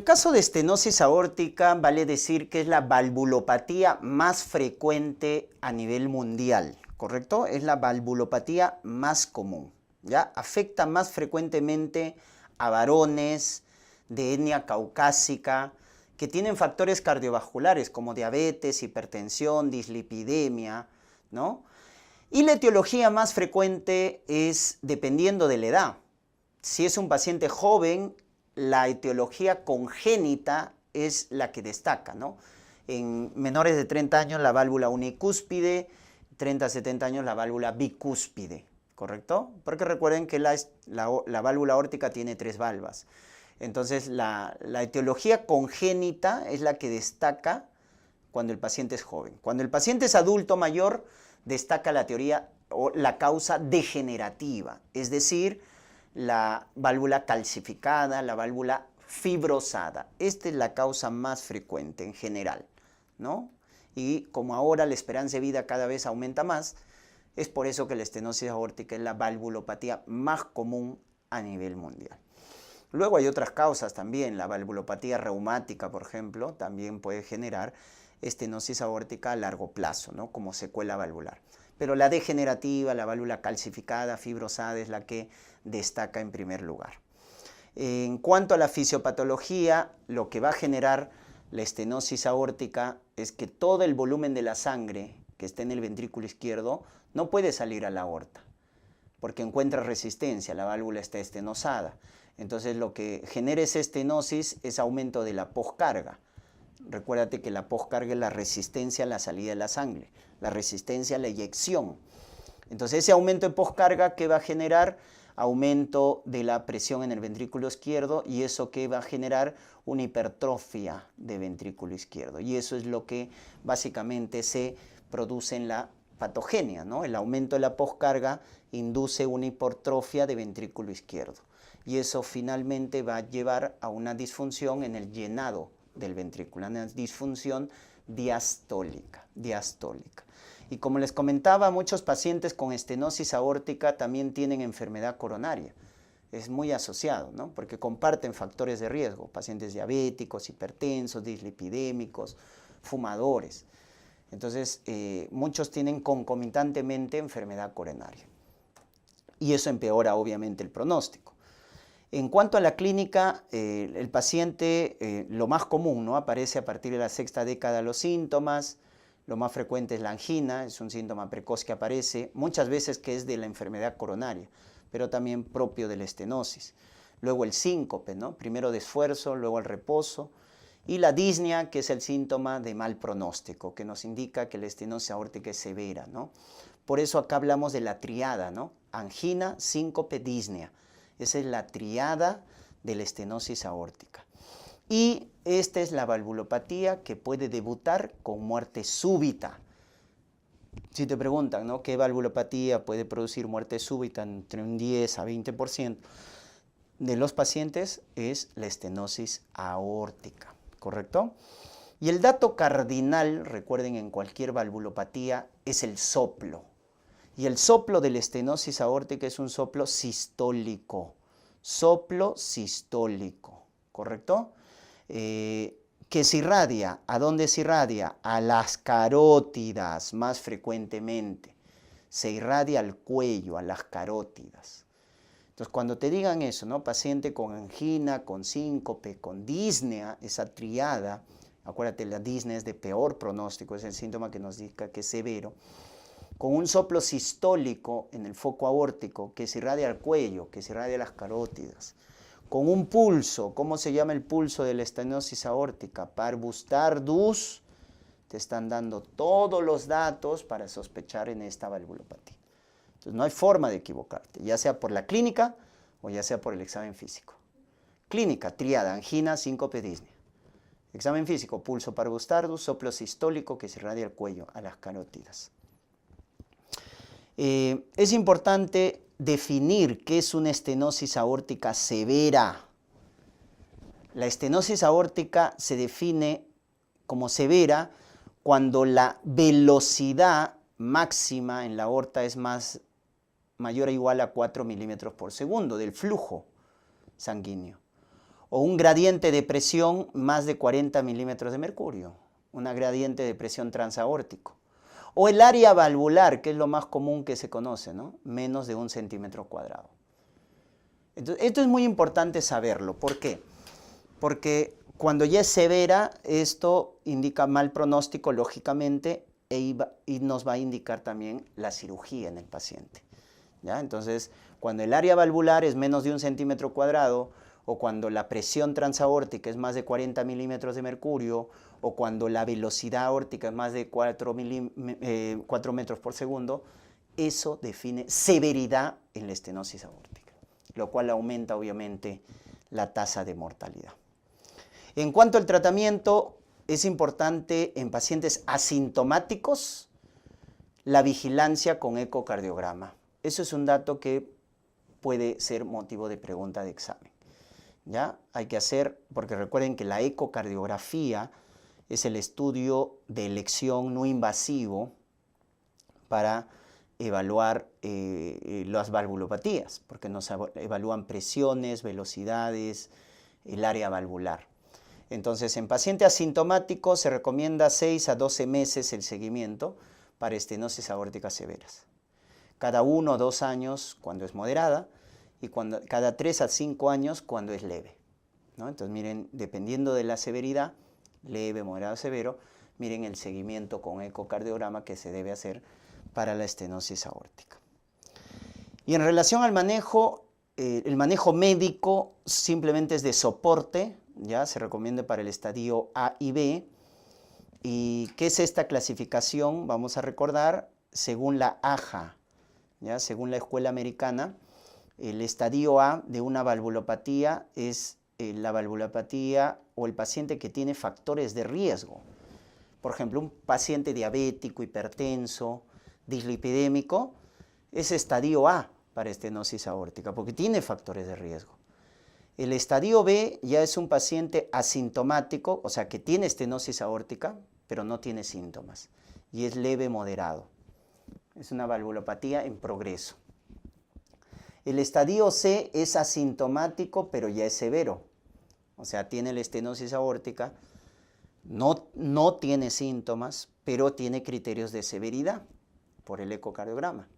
caso de estenosis aórtica, vale decir que es la valvulopatía más frecuente a nivel mundial, ¿correcto? Es la valvulopatía más común, ¿ya? Afecta más frecuentemente a varones de etnia caucásica que tienen factores cardiovasculares como diabetes, hipertensión, dislipidemia, ¿no? Y la etiología más frecuente es dependiendo de la edad. Si es un paciente joven, la etiología congénita es la que destaca, ¿no? En menores de 30 años la válvula unicúspide, 30 a 70 años la válvula bicúspide, ¿correcto? Porque recuerden que la válvula aórtica tiene 3 valvas. Entonces la etiología congénita es la que destaca cuando el paciente es joven. Cuando el paciente es adulto mayor, destaca la teoría o la causa degenerativa, es decir, la válvula calcificada, la válvula fibrosada. Esta es la causa más frecuente en general, ¿no? Y como ahora la esperanza de vida cada vez aumenta más, es por eso que la estenosis aórtica es la valvulopatía más común a nivel mundial. Luego hay otras causas también, la valvulopatía reumática, por ejemplo, también puede generar estenosis aórtica a largo plazo, ¿no? Como secuela valvular. Pero la degenerativa, la válvula calcificada, fibrosada, es la que destaca en primer lugar. En cuanto a la fisiopatología, lo que va a generar la estenosis aórtica es que todo el volumen de la sangre que está en el ventrículo izquierdo no puede salir a la aorta, porque encuentra resistencia, la válvula está estenosada. Entonces lo que genera esa estenosis es aumento de la poscarga. Recuérdate que la poscarga es la resistencia a la salida de la sangre, la resistencia a la eyección. Entonces ese aumento de poscarga, ¿qué va a generar? Aumento de la presión en el ventrículo izquierdo, y eso que va a generar una hipertrofia de ventrículo izquierdo. Y eso es lo que básicamente se produce en la patogenia, ¿no? El aumento de la poscarga induce una hipertrofia de ventrículo izquierdo. Y eso finalmente va a llevar a una disfunción en el llenado del ventrículo, una disfunción diastólica. Y como les comentaba, muchos pacientes con estenosis aórtica también tienen enfermedad coronaria. Es muy asociado, ¿no? Porque comparten factores de riesgo, pacientes diabéticos, hipertensos, dislipidémicos, fumadores. Entonces, muchos tienen concomitantemente enfermedad coronaria. Y eso empeora obviamente el pronóstico. En cuanto a la clínica, el paciente, lo más común, ¿no? Aparece a partir de la 6ª década los síntomas. Lo más frecuente es la angina, es un síntoma precoz que aparece, muchas veces que es de la enfermedad coronaria, pero también propio de la estenosis. Luego el síncope, ¿no? Primero de esfuerzo, luego el reposo. Y la disnea, que es el síntoma de mal pronóstico, que nos indica que la estenosis aórtica es severa, ¿no? Por eso acá hablamos de la triada, ¿no? Angina, síncope, disnea. Esa es la triada de la estenosis aórtica. Y esta es la valvulopatía que puede debutar con muerte súbita. Si te preguntan, ¿no?, ¿qué valvulopatía puede producir muerte súbita? Entre un 10 a 20% de los pacientes es la estenosis aórtica, ¿correcto? Y el dato cardinal, recuerden, en cualquier valvulopatía es el soplo. Y el soplo de la estenosis aórtica es un soplo sistólico. Soplo sistólico, ¿correcto? Que se irradia. ¿A dónde se irradia? A las carótidas más frecuentemente. Se irradia al cuello, a las carótidas. Entonces, cuando te digan eso, ¿no? Paciente con angina, con síncope, con disnea, esa triada, acuérdate, la disnea es de peor pronóstico, es el síntoma que nos indica que es severo, con un soplo sistólico en el foco aórtico que se irradia al cuello, que se irradia a las carótidas, con un pulso. ¿Cómo se llama el pulso de la estenosis aórtica? Parvus tardus. Te están dando todos los datos para sospechar en esta valvulopatía. Entonces no hay forma de equivocarte, ya sea por la clínica o ya sea por el examen físico. Clínica, triada, angina, síncope, disnea. Examen físico, pulso parvus tardus, soplo sistólico que se irradia al cuello, a las carótidas. Es importante definir qué es una estenosis aórtica severa. La estenosis aórtica se define como severa cuando la velocidad máxima en la aorta es mayor o igual a 4 milímetros por segundo del flujo sanguíneo. o un gradiente de presión más de 40 milímetros de mercurio, una gradiente de presión transaórtico. O el área valvular, que es lo más común que se conoce, ¿no? Menos de 1 centímetro cuadrado. Entonces, esto es muy importante saberlo. ¿Por qué? Porque cuando ya es severa, esto indica mal pronóstico, lógicamente, y nos va a indicar también la cirugía en el paciente. ¿Ya? Entonces, cuando el área valvular es menos de 1 centímetro cuadrado, o cuando la presión transaórtica es más de 40 milímetros de mercurio, o cuando la velocidad aórtica es más de 4 metros por segundo, eso define severidad en la estenosis aórtica, lo cual aumenta obviamente la tasa de mortalidad. En cuanto al tratamiento, es importante en pacientes asintomáticos la vigilancia con ecocardiograma. Eso es un dato que puede ser motivo de pregunta de examen. ¿Ya? Hay que hacer, porque recuerden que la ecocardiografía es el estudio de elección no invasivo para evaluar las valvulopatías, porque nos evalúan presiones, velocidades, el área valvular. Entonces, en paciente asintomático se recomienda 6 a 12 meses el seguimiento para estenosis aórticas severas. Cada 1 o 2 años cuando es moderada y cada 3 a 5 años cuando es leve, ¿no? Entonces, miren, dependiendo de la severidad, leve, moderado, severo, miren el seguimiento con ecocardiograma que se debe hacer para la estenosis aórtica. Y en relación al manejo, el manejo médico simplemente es de soporte, ya se recomienda para el estadio A y B. ¿Y qué es esta clasificación? Vamos a recordar, según la AJA, ¿ya? Según la escuela americana, el estadio A de una valvulopatía es la valvulopatía o el paciente que tiene factores de riesgo. Por ejemplo, un paciente diabético, hipertenso, dislipidémico, es estadio A para estenosis aórtica, porque tiene factores de riesgo. El estadio B ya es un paciente asintomático, o sea, que tiene estenosis aórtica, pero no tiene síntomas, y es leve moderado. Es una valvulopatía en progreso. El estadio C es asintomático, pero ya es severo, o sea, tiene la estenosis aórtica, no tiene síntomas, pero tiene criterios de severidad por el ecocardiograma.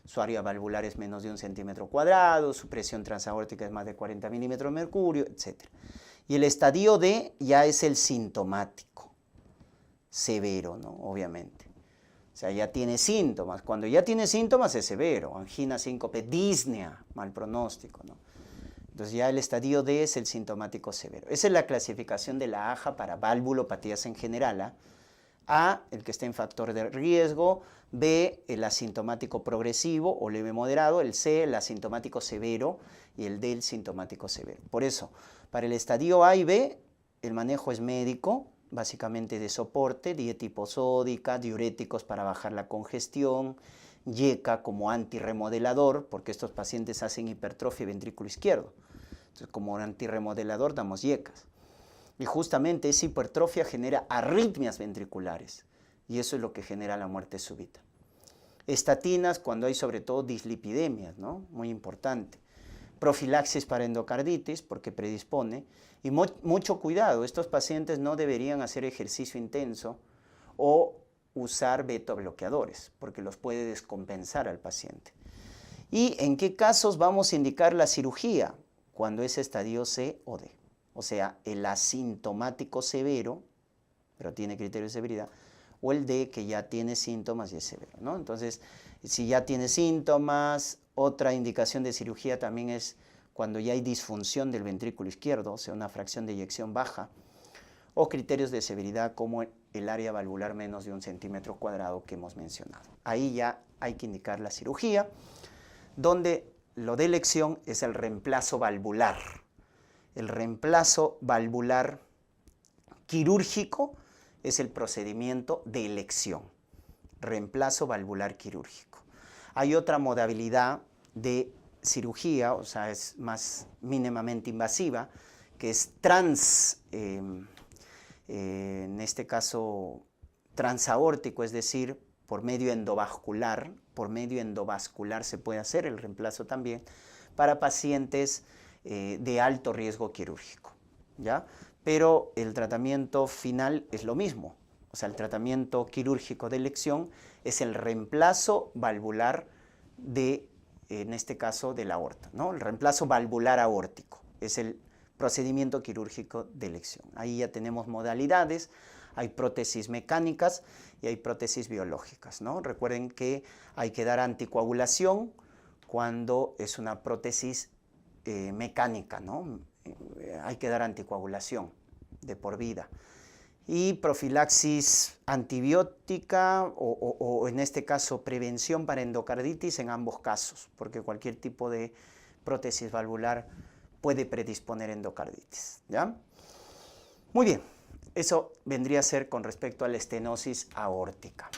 Su área valvular es menos de 1 centímetro cuadrado, su presión transaórtica es más de 40 milímetros de mercurio, etc. Y el estadio D ya es el sintomático, severo, ¿no? Obviamente. O sea, ya tiene síntomas. Cuando ya tiene síntomas es severo, angina, síncope, disnea, mal pronóstico, ¿no? Entonces ya el estadio D es el sintomático severo. Esa es la clasificación de la AJA para valvulopatías en general, ¿eh? A, el que está en factor de riesgo, B, el asintomático progresivo o leve moderado, el C, el asintomático severo y el D, el sintomático severo. Por eso, para el estadio A y B, el manejo es médico, básicamente de soporte, dieta hiposódica, diuréticos para bajar la congestión, YECA como antirremodelador, porque estos pacientes hacen hipertrofia ventrículo izquierdo. Entonces, como antirremodelador damos YECAs. Y justamente esa hipertrofia genera arritmias ventriculares y eso es lo que genera la muerte súbita. Estatinas cuando hay sobre todo dislipidemias, ¿no? Muy importante. Profilaxis para endocarditis porque predispone y mucho cuidado, estos pacientes no deberían hacer ejercicio intenso o usar beta-bloqueadores porque los puede descompensar al paciente. ¿Y en qué casos vamos a indicar la cirugía? Cuando es estadio C o D. O sea, el asintomático severo, pero tiene criterios de severidad, o el D que ya tiene síntomas y es severo, ¿no? Entonces, si ya tiene síntomas, otra indicación de cirugía también es cuando ya hay disfunción del ventrículo izquierdo, o sea, una fracción de eyección baja, o criterios de severidad como el área valvular menos de 1 centímetro cuadrado que hemos mencionado. Ahí ya hay que indicar la cirugía, donde lo de elección es el reemplazo valvular. El reemplazo valvular quirúrgico es el procedimiento de elección. Reemplazo valvular quirúrgico. Hay otra modalidad de cirugía, o sea, es más mínimamente invasiva, que es en este caso transaórtico, es decir, por medio endovascular. Por medio endovascular se puede hacer el reemplazo también para pacientes de alto riesgo quirúrgico. ¿ya? Pero el tratamiento final es lo mismo. O sea, el tratamiento quirúrgico de elección es el reemplazo valvular de, en este caso, de la aorta, ¿no? El reemplazo valvular aórtico es el procedimiento quirúrgico de elección. Ahí ya tenemos modalidades, hay prótesis mecánicas y hay prótesis biológicas, ¿no? Recuerden que hay que dar anticoagulación cuando es una prótesis mecánica, ¿no? Hay que dar anticoagulación de por vida. Y profilaxis antibiótica o en este caso prevención para endocarditis en ambos casos, porque cualquier tipo de prótesis valvular puede predisponer endocarditis, ¿ya? Muy bien, eso vendría a ser con respecto a la estenosis aórtica.